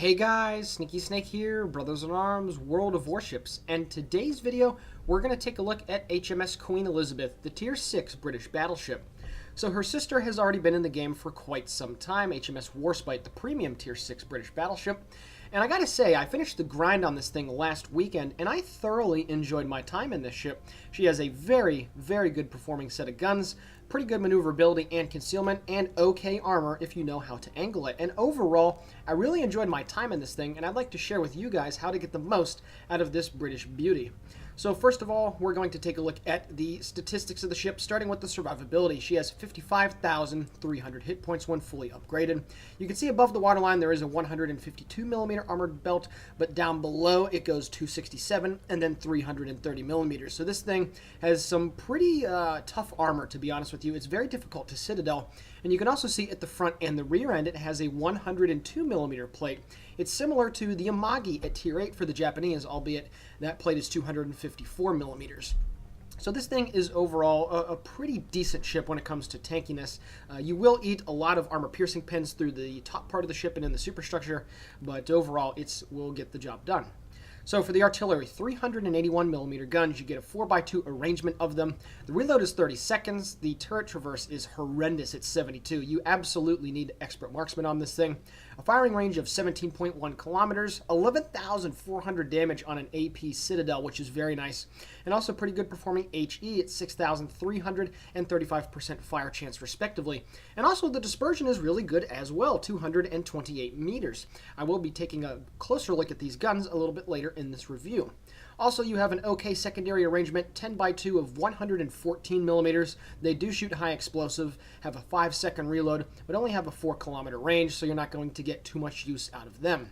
Hey guys, Sneaky Snake here, Brothers in Arms, World of Warships, and today's video we're going to take a look at HMS Queen Elizabeth, the Tier 6 British battleship. So her sister has already been in the game for quite some time, HMS Warspite, the premium Tier 6 British battleship. And I gotta say, I finished the grind on this thing last weekend, and I thoroughly enjoyed my time in this ship. She has a very, very good performing set of guns, pretty good maneuverability and concealment, and okay armor if you know how to angle it. And overall, I really enjoyed my time in this thing, and I'd like to share with you guys how to get the most out of this British beauty. So first of all, we're going to take a look at the statistics of the ship, starting with the survivability. She has 55,300 hit points when fully upgraded. You can see above the waterline there is a 152mm armored belt, but down below it goes 267 and then 330mm. So this thing has some pretty tough armor, to be honest with you. It's very difficult to citadel. And you can also see at the front and the rear end it has a 102mm plate. It's similar to the Amagi at Tier 8 for the Japanese, albeit that plate is 254mm. So this thing is overall a pretty decent ship when it comes to tankiness. You will eat a lot of armor-piercing pins through the top part of the ship and in the superstructure, but overall it will get the job done. So for the artillery, 381mm guns, you get a 4x2 arrangement of them. The reload is 30 seconds. The turret traverse is horrendous at 72. You absolutely need expert marksman on this thing. A firing range of 17.1 kilometers, 11,400 damage on an AP Citadel, which is very nice. And also pretty good performing HE at 6,300 and 35% fire chance respectively. And also the dispersion is really good as well, 228 meters. I will be taking a closer look at these guns a little bit later in this review. Also, you have an okay secondary arrangement, 10x2 of 114mm. They do shoot high explosive, have a 5-second reload, but only have a 4-kilometer range, so you're not going to get too much use out of them.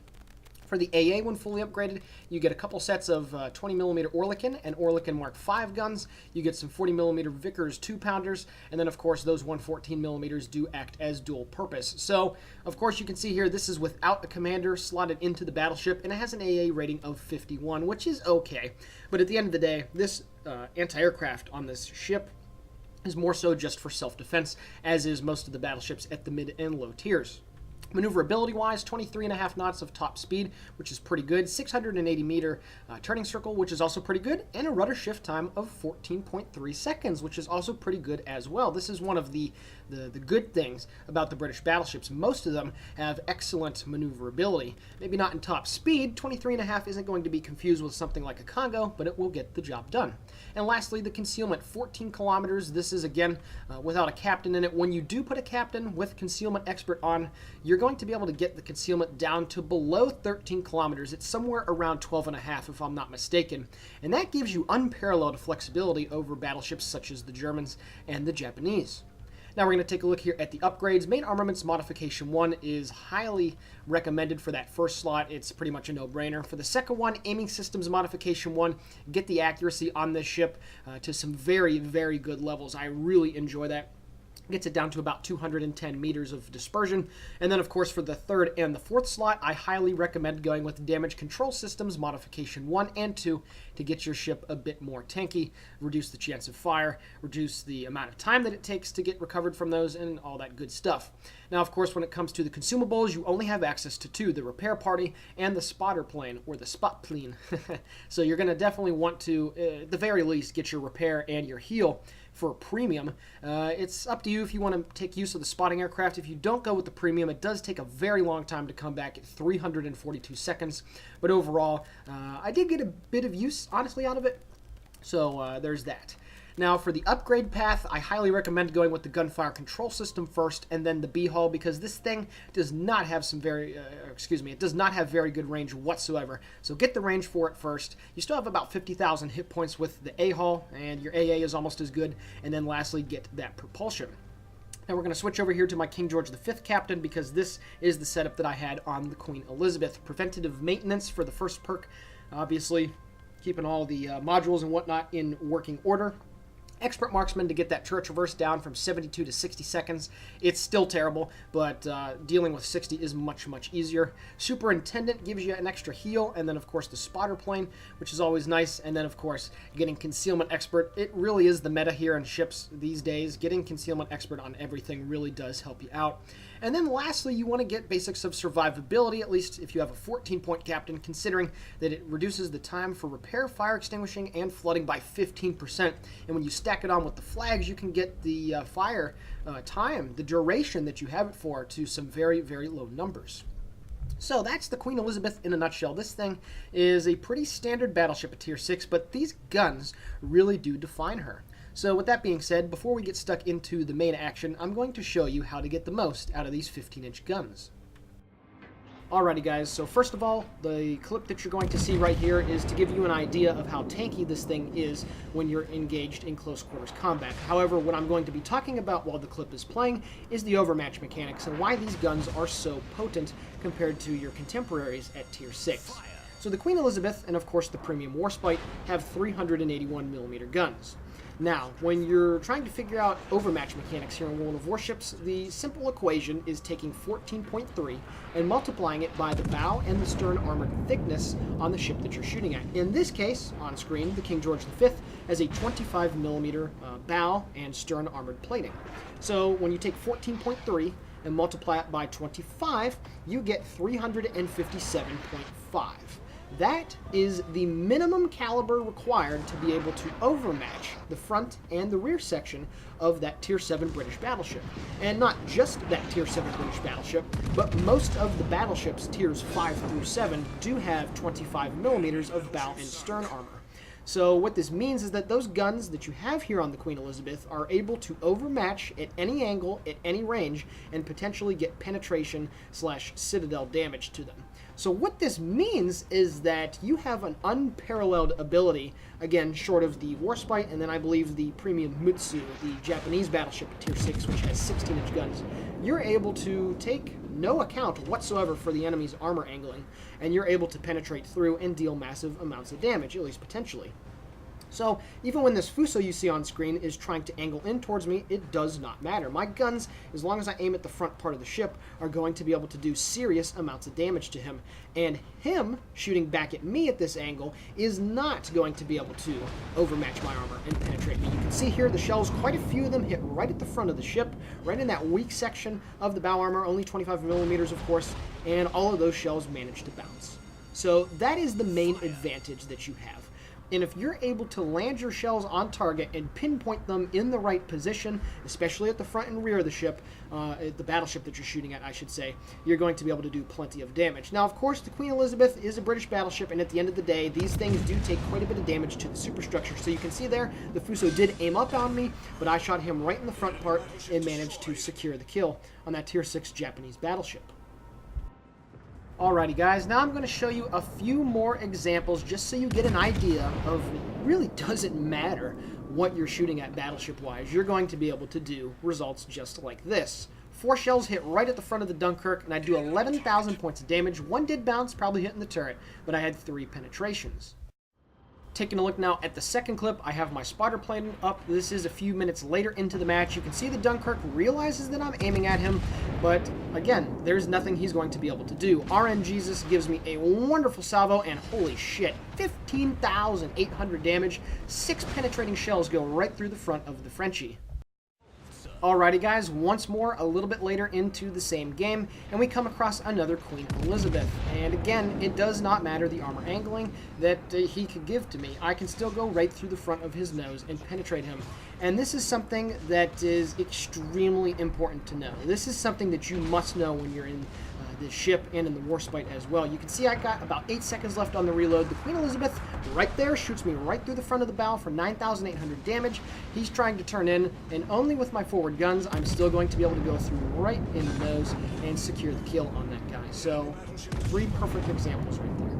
For the AA, when fully upgraded, you get a couple sets of 20mm Oerlikon and Oerlikon Mark V guns. You get some 40mm Vickers 2-pounders, and then, of course, those 114mm do act as dual purpose. So, of course, you can see here, this is without a commander slotted into the battleship, and it has an AA rating of 51, which is okay. But at the end of the day, this anti-aircraft on this ship is more so just for self-defense, as is most of the battleships at the mid and low tiers. Maneuverability-wise, 23.5 knots of top speed, which is pretty good, 680-meter turning circle, which is also pretty good, and a rudder shift time of 14.3 seconds, which is also pretty good as well. This is one of the good things about the British battleships. Most of them have excellent maneuverability. Maybe not in top speed. 23.5 isn't going to be confused with something like a Congo, but it will get the job done. And lastly, the concealment, 14 kilometers. This is, again, without a captain in it. When you do put a captain with concealment expert on, you're going to be able to get the concealment down to below 13 kilometers. It's somewhere around 12.5 if I'm not mistaken. And that gives you unparalleled flexibility over battleships such as the Germans and the Japanese. Now we're going to take a look here at the upgrades. Main Armaments Modification 1 is highly recommended for that first slot. It's pretty much a no-brainer. For the second one, Aiming Systems Modification 1, get the accuracy on this ship to some very, very good levels. I really enjoy that. Gets it down to about 210 meters of dispersion. And then, of course, for the third and the fourth slot, I highly recommend going with Damage Control Systems Modification 1 and 2 to get your ship a bit more tanky, reduce the chance of fire, reduce the amount of time that it takes to get recovered from those, and all that good stuff. Now, of course, when it comes to the consumables, you only have access to 2, the Repair Party and the Spotter Plane, or the Spot Plane. So you're going to definitely want to, at the very least, get your repair and your heal for a premium. It's up to you if you want to take use of the spotting aircraft. If you don't go with the premium, it does take a very long time to come back at 342 seconds. But overall, I did get a bit of use, honestly, out of it. So there's that. Now, for the upgrade path, I highly recommend going with the gunfire control system first, and then the B-hull, because this thing does not have it does not have very good range whatsoever. So get the range for it first. You still have about 50,000 hit points with the A-hull, and your AA is almost as good. And then lastly, get that propulsion. Now we're going to switch over here to my King George V captain, because this is the setup that I had on the Queen Elizabeth. Preventative maintenance for the first perk, obviously keeping all the modules and whatnot in working order. Expert Marksman to get that turret traverse down from 72 to 60 seconds. It's still terrible, but dealing with 60 is much, much easier. Superintendent gives you an extra heal, and then, of course, the Spotter Plane, which is always nice. And then, of course, getting Concealment Expert. It really is the meta here in ships these days. Getting Concealment Expert on everything really does help you out. And then lastly, you want to get basics of survivability, at least if you have a 14-point captain, considering that it reduces the time for repair, fire extinguishing, and flooding by 15%. And when you stack it on with the flags, you can get the fire time, the duration that you have it for, to some very, very low numbers. So that's the Queen Elizabeth in a nutshell. This thing is a pretty standard battleship at Tier 6, but these guns really do define her. So with that being said, before we get stuck into the main action, I'm going to show you how to get the most out of these 15-inch guns. Alrighty guys, so first of all, the clip that you're going to see right here is to give you an idea of how tanky this thing is when you're engaged in close quarters combat. However, what I'm going to be talking about while the clip is playing is the overmatch mechanics and why these guns are so potent compared to your contemporaries at Tier 6. So the Queen Elizabeth and of course the Premium Warspite have 381mm guns. Now, when you're trying to figure out overmatch mechanics here in World of Warships, the simple equation is taking 14.3 and multiplying it by the bow and the stern armored thickness on the ship that you're shooting at. In this case, on screen, the King George V has a 25mm bow and stern armored plating. So when you take 14.3 and multiply it by 25, you get 357.5. That is the minimum caliber required to be able to overmatch the front and the rear section of that Tier 7 British battleship. And not just that Tier 7 British battleship, but most of the battleships Tiers 5 through 7 do have 25mm of bow and stern armor. So what this means is that those guns that you have here on the Queen Elizabeth are able to overmatch at any angle, at any range, and potentially get penetration / citadel damage to them. So what this means is that you have an unparalleled ability, again, short of the Warspite, and then I believe the Premium Mutsu, the Japanese battleship at Tier 6, which has 16-inch guns. You're able to take no account whatsoever for the enemy's armor angling, and you're able to penetrate through and deal massive amounts of damage, at least potentially. So even when this Fuso you see on screen is trying to angle in towards me, it does not matter. My guns, as long as I aim at the front part of the ship, are going to be able to do serious amounts of damage to him. And him shooting back at me at this angle is not going to be able to overmatch my armor and penetrate me. You can see here the shells, quite a few of them hit right at the front of the ship, right in that weak section of the bow armor, only 25mm of course, and all of those shells manage to bounce. So that is the main advantage that you have. And if you're able to land your shells on target and pinpoint them in the right position, especially at the front and rear of the ship, the battleship that you're shooting at, I should say, you're going to be able to do plenty of damage. Now, of course, the Queen Elizabeth is a British battleship, and at the end of the day, these things do take quite a bit of damage to the superstructure. So you can see there, the Fuso did aim up on me, but I shot him right in the front part and managed to secure the kill on that Tier 6 Japanese battleship. Alrighty guys, now I'm going to show you a few more examples just so you get an idea of it really doesn't matter what you're shooting at battleship-wise. You're going to be able to do results just like this. 4 shells hit right at the front of the Dunkirk, and I do 11,000 points of damage. 1 did bounce, probably hitting the turret, but I had 3 penetrations. Taking a look now at the second clip, I have my spotter plane up. This is a few minutes later into the match. You can see the Dunkirk realizes that I'm aiming at him, but again, there's nothing he's going to be able to do. RNGesus gives me a wonderful salvo, and holy shit, 15,800 damage. 6 penetrating shells go right through the front of the Frenchie. Alrighty guys, once more, a little bit later into the same game, and we come across another Queen Elizabeth. And again, it does not matter the armor angling that he could give to me. I can still go right through the front of his nose and penetrate him. And this is something that is extremely important to know. This is something that you must know when you're in the ship and in the Warspite as well. You can see I got about 8 seconds left on the reload. The Queen Elizabeth right there shoots me right through the front of the bow for 9,800 damage. He's trying to turn in, and only with my forward guns, I'm still going to be able to go through right in the nose and secure the kill on that guy. So 3 perfect examples right there.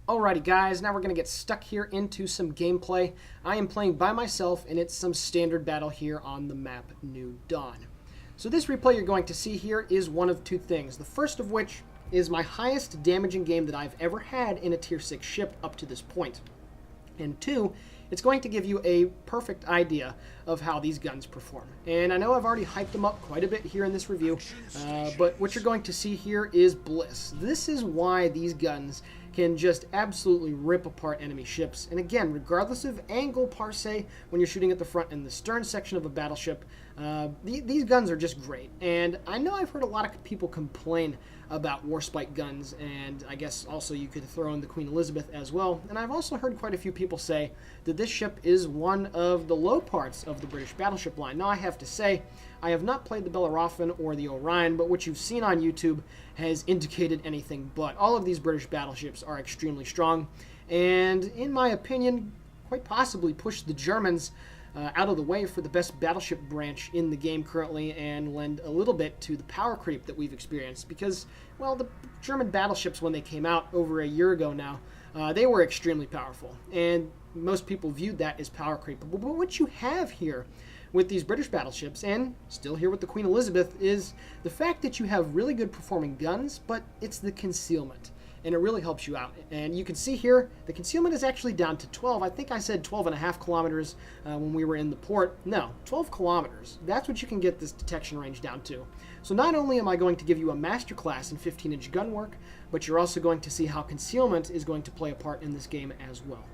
Alrighty guys, now we're going to get stuck here into some gameplay. I am playing by myself, and it's some standard battle here on the map New Dawn. So this replay you're going to see here is one of 2 things. The first of which is my highest damaging game that I've ever had in a Tier 6 ship up to this point. And 2 it's going to give you a perfect idea of how these guns perform. And I know I've already hyped them up quite a bit here in this review, but what you're going to see here is bliss. This is why these guns can just absolutely rip apart enemy ships. And again, regardless of angle per se, when you're shooting at the front and the stern section of a battleship, these guns are just great. And I know I've heard a lot of people complain about Warspite guns, and I guess also you could throw in the Queen Elizabeth as well. And I've also heard quite a few people say that this ship is one of the low parts of the British battleship line. Now I have to say, I have not played the Bellerophon or the Orion, but what you've seen on YouTube has indicated anything but. All of these British battleships are extremely strong, and in my opinion, quite possibly push the Germans out of the way for the best battleship branch in the game currently, and lend a little bit to the power creep that we've experienced. Because, well, the German battleships, when they came out over a year ago now, they were extremely powerful, and most people viewed that as power creep. But what you have here with these British battleships, and still here with the Queen Elizabeth, is the fact that you have really good performing guns, but it's the concealment. And it really helps you out. And you can see here, the concealment is actually down to 12. I think I said 12.5 kilometers when we were in the port. No, 12 kilometers. That's what you can get this detection range down to. So not only am I going to give you a masterclass in 15-inch gun work, but you're also going to see how concealment is going to play a part in this game as well.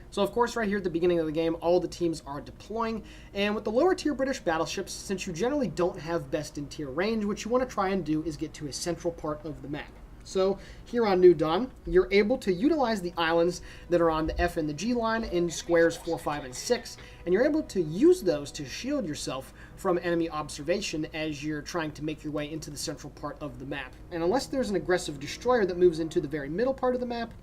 So of course right here at the beginning of the game, all the teams are deploying, and with the lower tier British battleships, since you generally don't have best in tier range, what you want to try and do is get to a central part of the map. So here on New Dawn, you're able to utilize the islands that are on the F and the G line in squares 4, 5, and 6, and you're able to use those to shield yourself from enemy observation as you're trying to make your way into the central part of the map. And unless there's an aggressive destroyer that moves into the very middle part of the map,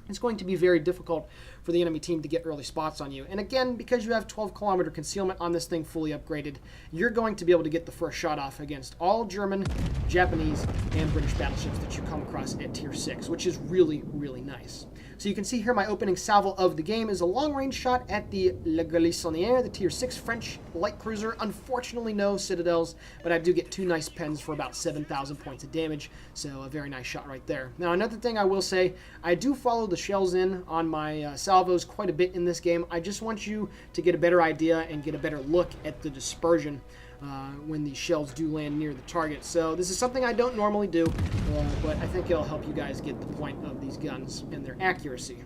it's going to be very difficult for the enemy team to get early spots on you. And again, because you have 12-kilometer concealment on this thing fully upgraded, you're going to be able to get the first shot off against all German, Japanese, and British battleships that you come across at Tier 6, which is really, really nice. So you can see here my opening salvo of the game is a long-range shot at the Le Galissonière, the Tier 6 French light cruiser. Unfortunately, no citadels, but I do get 2 nice pens for about 7,000 points of damage, so a very nice shot right there. Now, another thing I will say, I do follow the shells in on my salvos quite a bit in this game. I just want you to get a better idea and get a better look at the dispersion when these shells do land near the target. So this is something I don't normally do, but I think it'll help you guys get the point of these guns and their accuracy.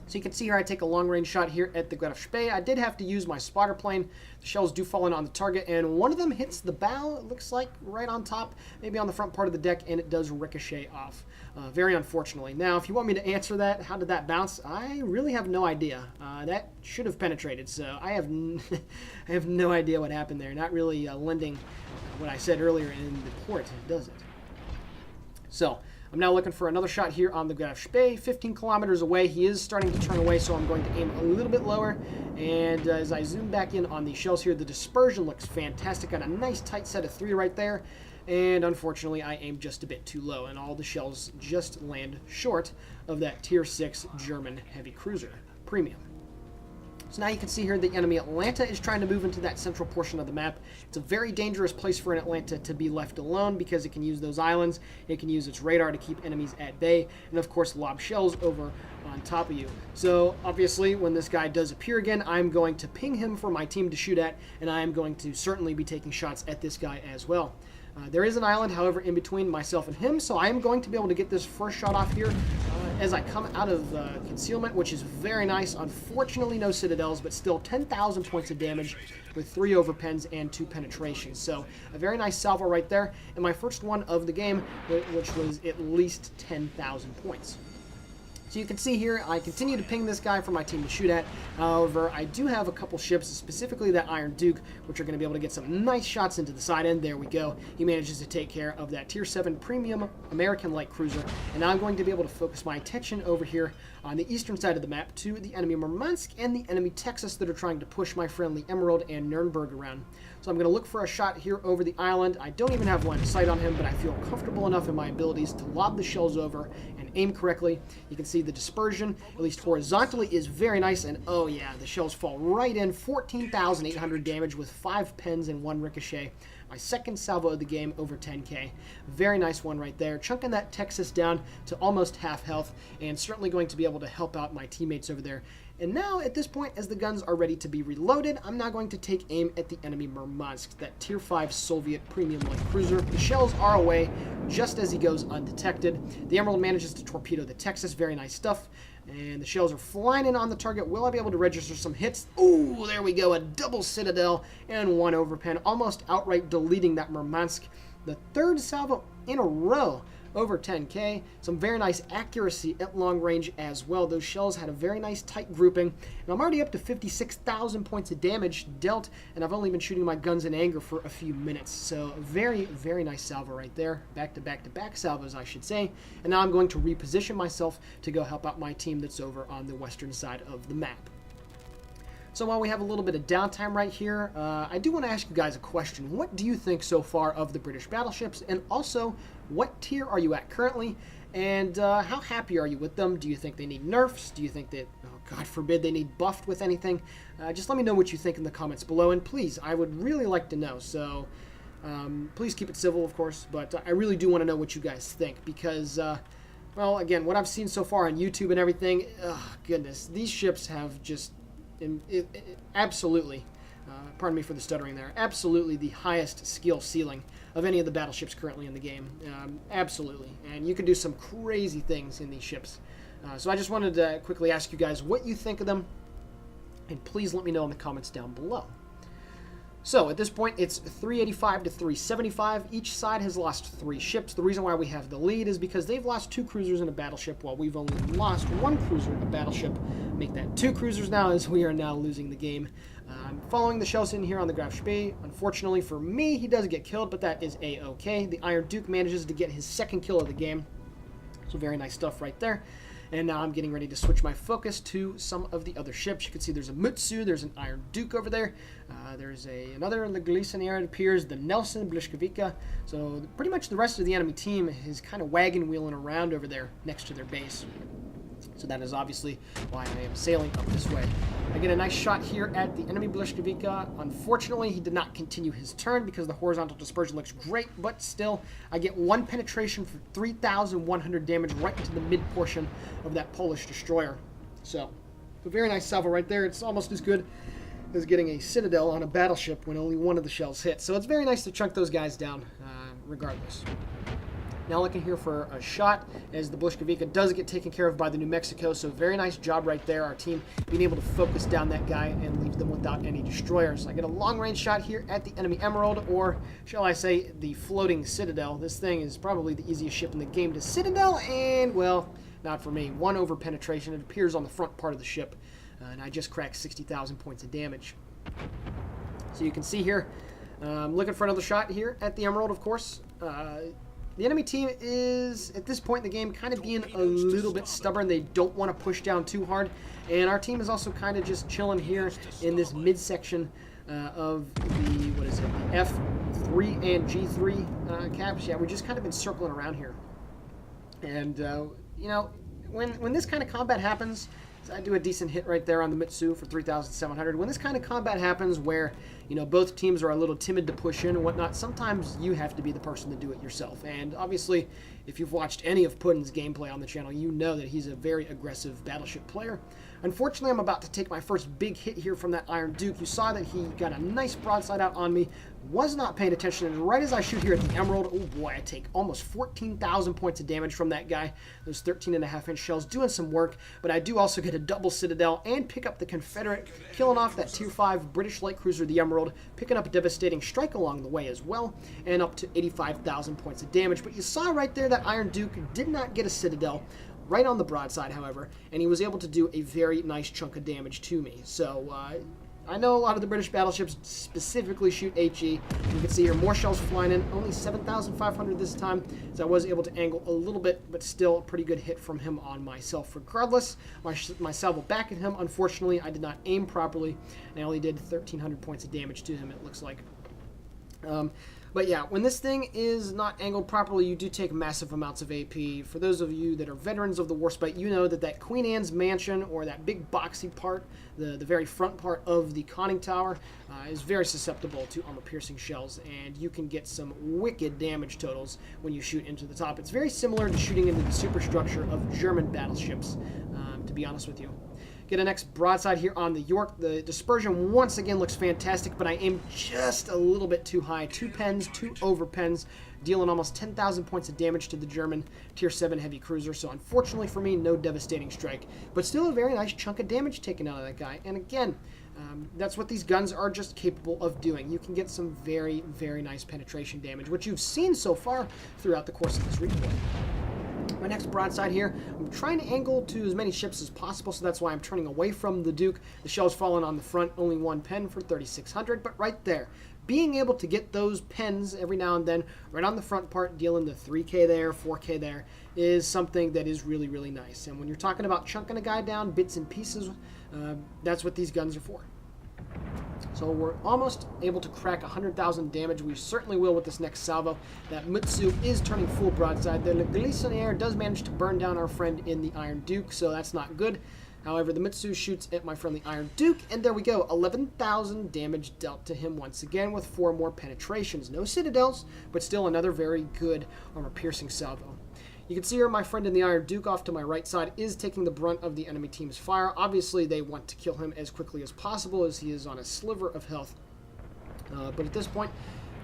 So you can see here I take a long-range shot here at the Graf Spee. I did have to use my spotter plane. The shells do fall in on the target, and one of them hits the bow, it looks like, right on top, maybe on the front part of the deck, and it does ricochet off, very unfortunately. Now, if you want me to answer that, how did that bounce? I really have no idea. That should have penetrated, so I have, I have no idea what happened there. Not really lending what I said earlier in the port, does it? So, I'm now looking for another shot here on the Graf Spee, 15 kilometers away. He is starting to turn away, so I'm going to aim a little bit lower. And as I zoom back in on the shells here, the dispersion looks fantastic. Got a nice tight set of 3 right there. And unfortunately, I aimed just a bit too low, and all the shells just land short of that Tier 6 German heavy cruiser premium. So now you can see here the enemy Atlanta is trying to move into that central portion of the map. It's a very dangerous place for an Atlanta to be left alone because it can use those islands, it can use its radar to keep enemies at bay, and of course lob shells over on top of you. So obviously when this guy does appear again, I'm going to ping him for my team to shoot at, and I am going to certainly be taking shots at this guy as well. There is an island, however, in between myself and him, so I am going to be able to get this first shot off here as I come out of concealment, which is very nice. Unfortunately, no citadels, but still 10,000 points of damage with 3 overpens and 2 penetrations. So a very nice salvo right there, and my first one of the game, which was at least 10,000 points. So you can see here, I continue to ping this guy for my team to shoot at. However, I do have a couple ships, specifically that Iron Duke, which are going to be able to get some nice shots into the side end. There we go. He manages to take care of that Tier 7 Premium American Light Cruiser. And now I'm going to be able to focus my attention over here on the eastern side of the map to the enemy Murmansk and the enemy Texas that are trying to push my friendly Emerald and Nuremberg around. So I'm going to look for a shot here over the island. I don't even have line of sight on him, but I feel comfortable enough in my abilities to lob the shells over and aim correctly. You can see the dispersion, at least horizontally, is very nice, and oh yeah, the shells fall right in. 14,800 damage with 5 pens and 1 ricochet. My second salvo of the game, over 10k. Very nice one right there, chunking that Texas down to almost half health, and certainly going to be able to help out my teammates over there And now, at this point, as the guns are ready to be reloaded, I'm now going to take aim at the enemy Murmansk, that Tier 5 Soviet premium light cruiser. The shells are away just as he goes undetected. The Emerald manages to torpedo the Texas, very nice stuff. And the shells are flying in on the target. Will I be able to register some hits? Ooh, there we go, a double Citadel and one overpen, almost outright deleting that Murmansk. The third salvo in a row over 10k. Some very nice accuracy at long range as well. Those shells had a very nice tight grouping, and I'm already up to 56,000 points of damage dealt, and I've only been shooting my guns in anger for a few minutes. So very, very nice salvo right there. Back to back salvos, I should say. And now I'm going to reposition myself to go help out my team that's over on the western side of the map. So while we have a little bit of downtime right here, I do want to ask you guys a question. What do you think so far of the British battleships? And also, what tier are you at currently? And how happy are you with them? Do you think they need nerfs? Do you think that, oh, God forbid, they need buffed with anything? Just let me know what you think in the comments below. And please, I would really like to know. So please keep it civil, of course. But I really do want to know what you guys think. Because, well, again, what I've seen so far on YouTube and everything, oh, goodness, these ships have just... absolutely, pardon me for the stuttering there, absolutely the highest skill ceiling of any of the battleships currently in the game. Absolutely. And you can do some crazy things in these ships. So I just wanted to quickly ask you guys what you think of them, and please let me know in the comments down below. So at this point, it's 385 to 375. Each side has lost 3 ships. The reason why we have the lead is because they've lost 2 cruisers and a battleship, while we've only lost 1 cruiser and a battleship. Make that 2 cruisers now, as we are now losing the game. Following the shells in here on the Graf Spee. Unfortunately for me, he does get killed, but that is a-okay. The Iron Duke manages to get his 2nd kill of the game. So very nice stuff right there. And now I'm getting ready to switch my focus to some of the other ships. You can see there's a Mutsu, there's an Iron Duke over there. There's another Leglisanier, it appears, the Nelson Blishkevika. So pretty much the rest of the enemy team is kind of wagon wheeling around over there next to their base. So that is obviously why I am sailing up this way. I get a nice shot here at the enemy Blishkevika. Unfortunately, he did not continue his turn because the horizontal dispersion looks great, but still, I get 1 penetration for 3,100 damage right into the mid portion of that Polish destroyer. So, a very nice salvo right there. It's almost as good as getting a Citadel on a battleship when only 1 of the shells hit. So it's very nice to chunk those guys down regardless. Now looking here for a shot as the Blishkevika does get taken care of by the New Mexico. So very nice job right there. Our team being able to focus down that guy and leave them without any destroyers. I get a long range shot here at the enemy Emerald, or shall I say the floating Citadel. This thing is probably the easiest ship in the game to Citadel, and well, not for me. 1 over penetration. It appears on the front part of the ship, and I just cracked 60,000 points of damage. So you can see here, looking for another shot here at the Emerald, of course. The enemy team is, at this point in the game, kind of being a little bit stubborn. They don't want to push down too hard. And our team is also kind of just chilling here in this midsection of the, what is it, the F3 and G3 caps. Yeah, we've just kind of been circling around here. And, you know, when this kind of combat happens, I do a decent hit right there on the Mitsu for 3,700. When this kind of combat happens where, you know, both teams are a little timid to push in and whatnot, sometimes you have to be the person to do it yourself. And obviously, if you've watched any of Putin's gameplay on the channel, you know that he's a very aggressive battleship player. Unfortunately, I'm about to take my first big hit here from that Iron Duke. You saw that he got a nice broadside out on me, was not paying attention, and right as I shoot here at the Emerald, oh boy, I take almost 14,000 points of damage from that guy. Those 13.5-inch shells doing some work, but I do also get a double Citadel and pick up the Confederate, killing off that Tier 5 British light cruiser, the Emerald, picking up a devastating strike along the way as well, and up to 85,000 points of damage. But you saw right there that Iron Duke did not get a Citadel, right on the broadside, however, and he was able to do a very nice chunk of damage to me. So, I know a lot of the British battleships specifically shoot HE. You can see here more shells flying in, only 7,500 this time, so I was able to angle a little bit, but still a pretty good hit from him on myself. Regardless, my salvo back at him, unfortunately, I did not aim properly, and I only did 1,300 points of damage to him, it looks like. But yeah, when this thing is not angled properly, you do take massive amounts of AP. For those of you that are veterans of the Warspite, you know that that Queen Anne's Mansion, or that big boxy part, the very front part of the conning tower, is very susceptible to armor-piercing shells, and you can get some wicked damage totals when you shoot into the top. It's very similar to shooting into the superstructure of German battleships, to be honest with you. Get a next broadside here on the York. The dispersion once again looks fantastic, but I aim just a little bit too high. 2 pens, 2 over pens, dealing almost 10,000 points of damage to the German Tier 7 heavy cruiser. So unfortunately for me, no devastating strike. But still a very nice chunk of damage taken out of that guy. And again, that's what these guns are just capable of doing. You can get some very, very nice penetration damage, which you've seen so far throughout the course of this replay. My next broadside here, I'm trying to angle to as many ships as possible, so that's why I'm turning away from the Duke. The shell's falling on the front, only 1 pen for 3,600, but right there, being able to get those pens every now and then right on the front part, dealing the 3K there, 4K there, is something that is really, really nice. And when you're talking about chunking a guy down, bits and pieces, that's what these guns are for. So we're almost able to crack 100,000 damage. We certainly will with this next salvo. That Mutsu is turning full broadside. The Glisonaire does manage to burn down our friend in the Iron Duke, so that's not good. However, the Mutsu shoots at my friendly Iron Duke, and there we go. 11,000 damage dealt to him once again with 4 more penetrations. No citadels, but still another very good armor-piercing salvo. You can see here my friend in the Iron Duke off to my right side is taking the brunt of the enemy team's fire. Obviously, they want to kill him as quickly as possible as he is on a sliver of health. But at this point,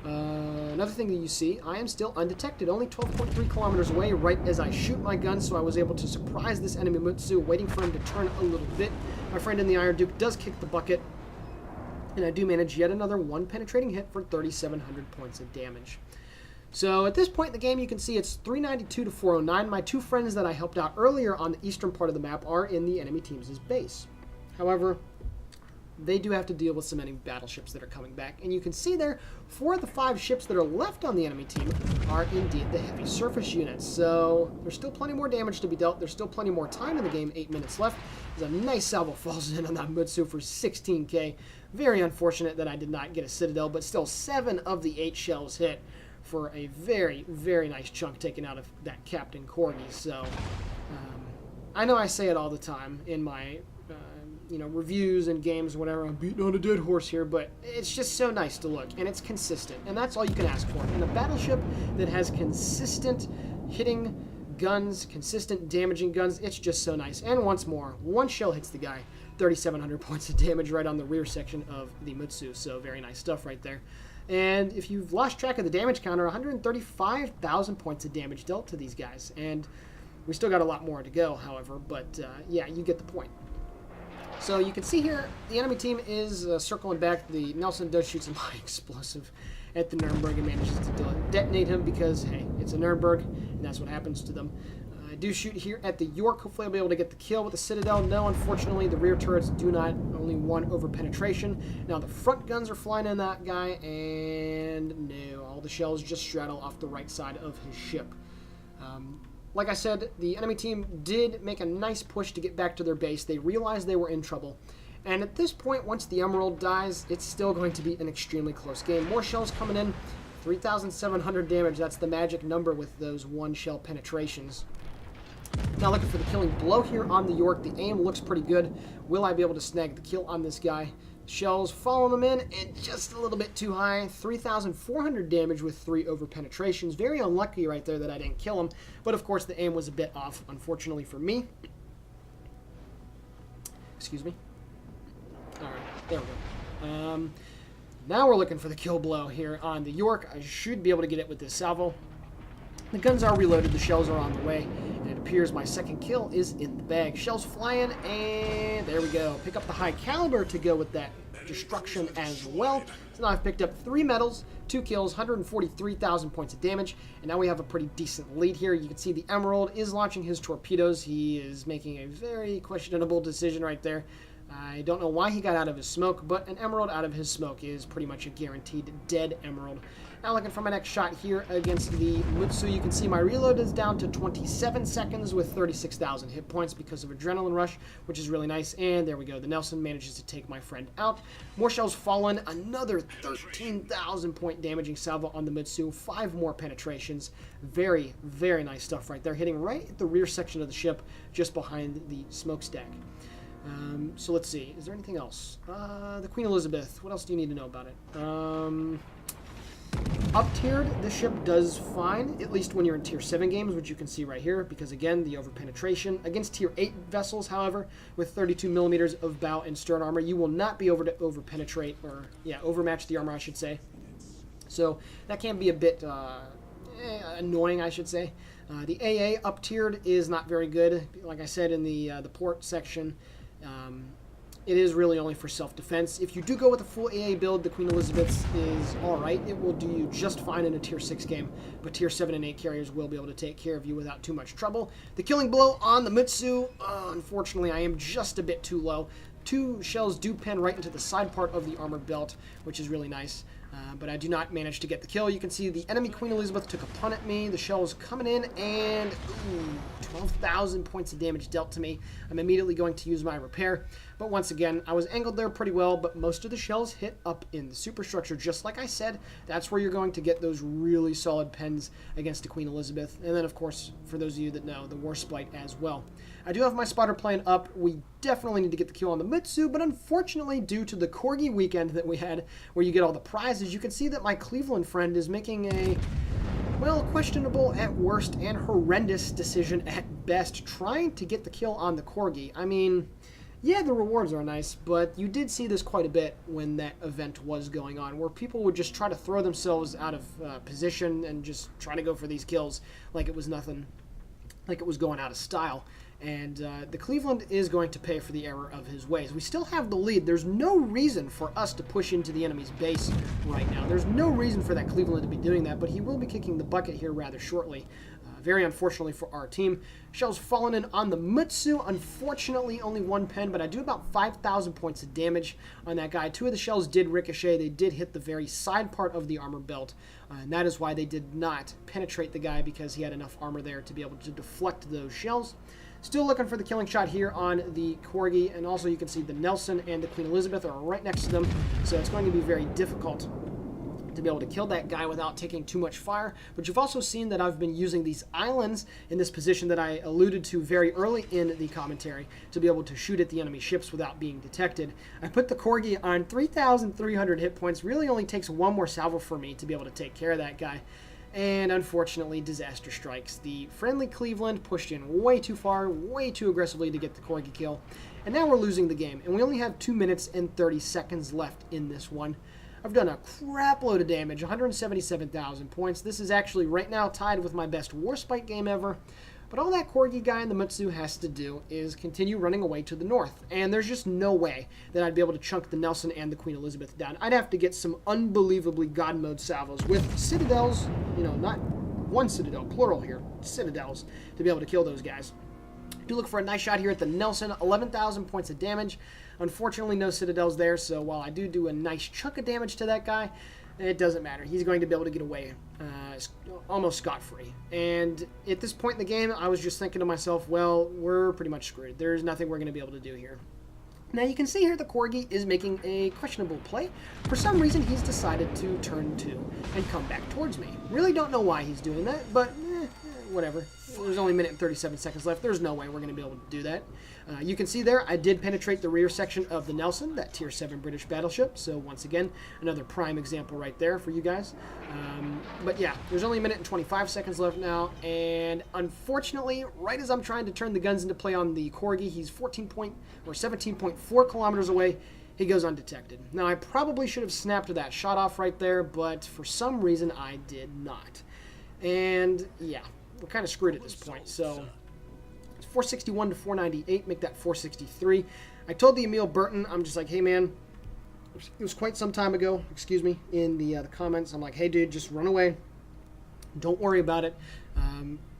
another thing that you see, I am still undetected, only 12.3 kilometers away right as I shoot my gun, so I was able to surprise this enemy Mutsu, waiting for him to turn a little bit. My friend in the Iron Duke does kick the bucket, and I do manage yet another 1 penetrating hit for 3,700 points of damage. So at this point in the game, you can see it's 392 to 409. My 2 friends that I helped out earlier on the eastern part of the map are in the enemy team's base. However, they do have to deal with some enemy battleships that are coming back. And you can see there, 4 of the 5 ships that are left on the enemy team are indeed the heavy surface units. So there's still plenty more damage to be dealt. There's still plenty more time in the game, 8 minutes left. There's a nice salvo falls in on that Mutsu for 16k. Very unfortunate that I did not get a citadel, but still 7 of the 8 shells hit for a very, very nice chunk taken out of that Captain Corgi. So I know I say it all the time in my reviews and games, whatever. I'm beating on a dead horse here, but it's just so nice to look, and it's consistent, and that's all you can ask for. And a battleship that has consistent hitting guns, consistent damaging guns, it's just so nice. And once more, 1 shell hits the guy, 3,700 points of damage right on the rear section of the Mutsu. So very nice stuff right there. And if you've lost track of the damage counter, 135,000 points of damage dealt to these guys. And we still got a lot more to go, however, but yeah, you get the point. So you can see here, the enemy team is circling back. The Nelson does shoot some high explosive at the Nuremberg and manages to detonate him because, hey, it's a Nuremberg, and that's what happens to them. I do shoot here at the York. Hopefully I'll be able to get the kill with the Citadel. No, unfortunately, the rear turrets do not. Only 1 over penetration. Now the front guns are flying in that guy, and no, all the shells just straddle off the right side of his ship. Like I said, the enemy team did make a nice push to get back to their base. They realized they were in trouble. And at this point, once the Emerald dies, it's still going to be an extremely close game. More shells coming in. 3,700 damage. That's the magic number with those 1 shell penetrations. Now looking for the killing blow here on the York. The aim looks pretty good. Will I be able to snag the kill on this guy? Shells following them in, and just a little bit too high. 3,400 damage with 3 over penetrations. Very unlucky right there that I didn't kill him. But of course the aim was a bit off, unfortunately for me. Excuse me. Alright, there we go. Now we're looking for the kill blow here on the York. I should be able to get it with this salvo. The guns are reloaded, the shells are on the way, and it appears my second kill is in the bag. Shells flying, and there we go. Pick up the high caliber to go with that destruction as well. So now I've picked up 3 medals, 2 kills, 143,000 points of damage, and now we have a pretty decent lead here. You can see the Emerald is launching his torpedoes. He is making a very questionable decision right there. I don't know why he got out of his smoke, but an Emerald out of his smoke is pretty much a guaranteed dead Emerald. Now looking for my next shot here against the Mutsu. You can see my reload is down to 27 seconds with 36,000 hit points because of Adrenaline Rush, which is really nice. And there we go. The Nelson manages to take my friend out. More shells fallen. Another 13,000 point damaging salvo on the Mutsu. 5 more penetrations. Very, very nice stuff right there. Hitting right at the rear section of the ship just behind the smokestack. So let's see. Is there anything else? The Queen Elizabeth. What else do you need to know about it? Up-tiered, this ship does fine, at least when you're in Tier 7 games, which you can see right here, because again, the over-penetration. Against Tier 8 vessels, however, with 32 millimeters of bow and stern armor, you will not be able to over-penetrate, or, yeah, overmatch the armor, I should say. So, that can be a bit annoying, I should say. The AA up-tiered is not very good. Like I said in the port section, it is really only for self-defense. If you do go with a full AA build, the Queen Elizabeth is alright. It will do you just fine in a Tier 6 game, but Tier 7 and 8 carriers will be able to take care of you without too much trouble. The killing blow on the Mutsu, unfortunately, I am just a bit too low. 2 shells do pen right into the side part of the armor belt, which is really nice. But I do not manage to get the kill. You can see the enemy Queen Elizabeth took a pun at me. The shell is coming in, and 12,000 points of damage dealt to me. I'm immediately going to use my repair. But once again, I was angled there pretty well, but most of the shells hit up in the superstructure. Just like I said, that's where you're going to get those really solid pens against the Queen Elizabeth. And then, of course, for those of you that know, the Warspite as well. I do have my spotter plane up. We definitely need to get the kill on the Mutsu, but unfortunately, due to the Corgi weekend that we had, where you get all the prizes, you can see that my Cleveland friend is making a, well, questionable at worst and horrendous decision at best, trying to get the kill on the Corgi. I mean, yeah, the rewards are nice, but you did see this quite a bit when that event was going on, where people would just try to throw themselves out of position and just try to go for these kills like it was nothing, like it was going out of style. And the Cleveland is going to pay for the error of his ways. We still have the lead. There's no reason for us to push into the enemy's base right now. There's no reason for that Cleveland to be doing that, but he will be kicking the bucket here rather shortly. Very unfortunately for our team. Shell's fallen in on the Mutsu. Unfortunately, only 1 pen, but I do about 5,000 points of damage on that guy. 2 of the shells did ricochet. They did hit the very side part of the armor belt, and that is why they did not penetrate the guy, because he had enough armor there to be able to deflect those shells. Still looking for the killing shot here on the Corgi, and also you can see the Nelson and the Queen Elizabeth are right next to them, so it's going to be very difficult to be able to kill that guy without taking too much fire. But you've also seen that I've been using these islands in this position that I alluded to very early in the commentary to be able to shoot at the enemy ships without being detected. I put the Corgi on 3,300 hit points. Really only takes 1 more salvo for me to be able to take care of that guy. And unfortunately, disaster strikes. The friendly Cleveland pushed in way too far, way too aggressively to get the Corgi kill. And now we're losing the game. And we only have 2 minutes and 30 seconds left in this one. I've done a crap load of damage, 177,000 points. This is actually right now tied with my best Warspite game ever. But all that Corgi guy in the Mutsu has to do is continue running away to the north. And there's just no way that I'd be able to chunk the Nelson and the Queen Elizabeth down. I'd have to get some unbelievably God mode salvos with citadels, you know, not one citadel, plural here, citadels, to be able to kill those guys. Do look for a nice shot here at the Nelson, 11,000 points of damage. Unfortunately, no citadels there, so while I do a nice chunk of damage to that guy, it doesn't matter. He's going to be able to get away almost scot-free. And at this point in the game, I was just thinking to myself, well, we're pretty much screwed. There's nothing we're going to be able to do here. Now, you can see here the Corgi is making a questionable play. For some reason, he's decided to turn 2 and come back towards me. Really don't know why he's doing that, but whatever. There's only a minute and 37 seconds left. There's no way we're going to be able to do that. You can see there, I did penetrate the rear section of the Nelson, that Tier 7 British battleship. So once again, another prime example right there for you guys. But yeah, there's only a minute and 25 seconds left now. And unfortunately, right as I'm trying to turn the guns into play on the Corgi, he's 17.4 kilometers away. He goes undetected. Now, I probably should have snapped that shot off right there, but for some reason, I did not. And yeah, we're kind of screwed at this point. So 461 to 498, make that 463. I told the Emil Burton, I'm just like, hey man, it was quite some time ago, excuse me, in the comments. I'm like, hey dude, just run away. Don't worry about it.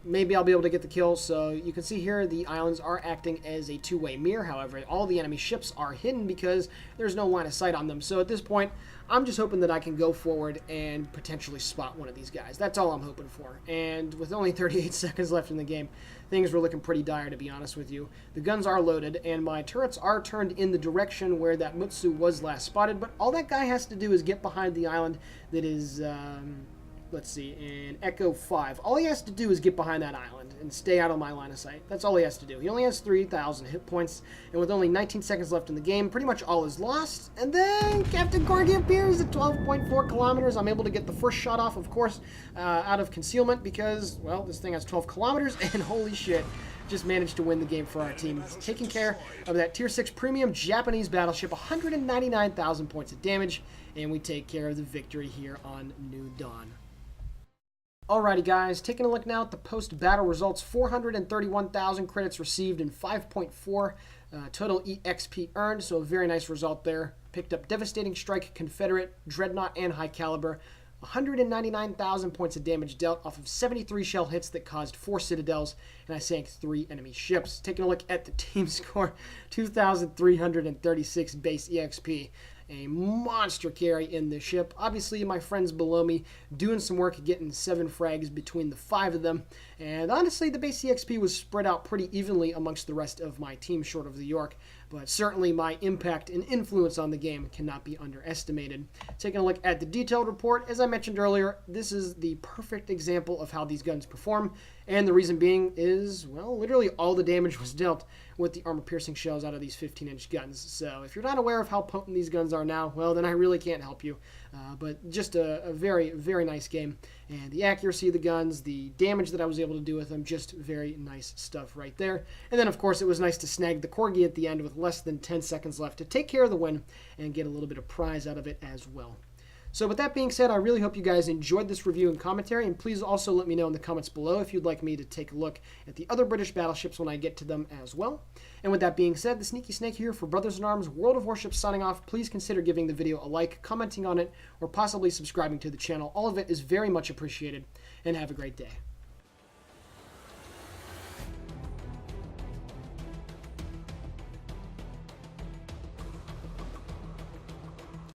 Maybe I'll be able to get the kill. So you can see here the islands are acting as a two-way mirror. However, all the enemy ships are hidden because there's no line of sight on them. So at this point, I'm just hoping that I can go forward and potentially spot one of these guys. That's all I'm hoping for. And with only 38 seconds left in the game, things were looking pretty dire, to be honest with you. The guns are loaded, and my turrets are turned in the direction where that Mutsu was last spotted. But all that guy has to do is get behind the island that is let's see, in Echo 5. All he has to do is get behind that island and stay out of my line of sight. That's all he has to do. He only has 3,000 hit points, and with only 19 seconds left in the game, pretty much all is lost. And then Captain Corgi appears at 12.4 kilometers. I'm able to get the first shot off, of course, out of concealment because, well, this thing has 12 kilometers, and holy shit, just managed to win the game for our team. Taking care of that Tier 6 premium Japanese battleship, 199,000 points of damage, and we take care of the victory here on New Dawn. Alrighty guys, taking a look now at the post-battle results. 431,000 credits received and 5.4 total EXP earned, so a very nice result there. Picked up Devastating Strike, Confederate, Dreadnought, and High Caliber. 199,000 points of damage dealt off of 73 shell hits that caused 4 citadels, and I sank 3 enemy ships. Taking a look at the team score, 2,336 base EXP. A monster carry in the ship. Obviously, my friends below me doing some work getting 7 frags between the 5 of them. And honestly, the base EXP was spread out pretty evenly amongst the rest of my team short of the York. But certainly my impact and influence on the game cannot be underestimated. Taking a look at the detailed report, as I mentioned earlier, this is the perfect example of how these guns perform. And the reason being is, well, literally all the damage was dealt with the armor-piercing shells out of these 15-inch guns. So if you're not aware of how potent these guns are now, well, then I really can't help you. But just a very, very nice game. And the accuracy of the guns, the damage that I was able to do with them, just very nice stuff right there. And then, of course, it was nice to snag the Corgi at the end with less than 10 seconds left to take care of the win and get a little bit of prize out of it as well. So with that being said, I really hope you guys enjoyed this review and commentary, and please also let me know in the comments below if you'd like me to take a look at the other British battleships when I get to them as well. And with that being said, the Sneaky Snake here for Brothers in Arms World of Warships signing off. Please consider giving the video a like, commenting on it, or possibly subscribing to the channel. All of it is very much appreciated, and have a great day.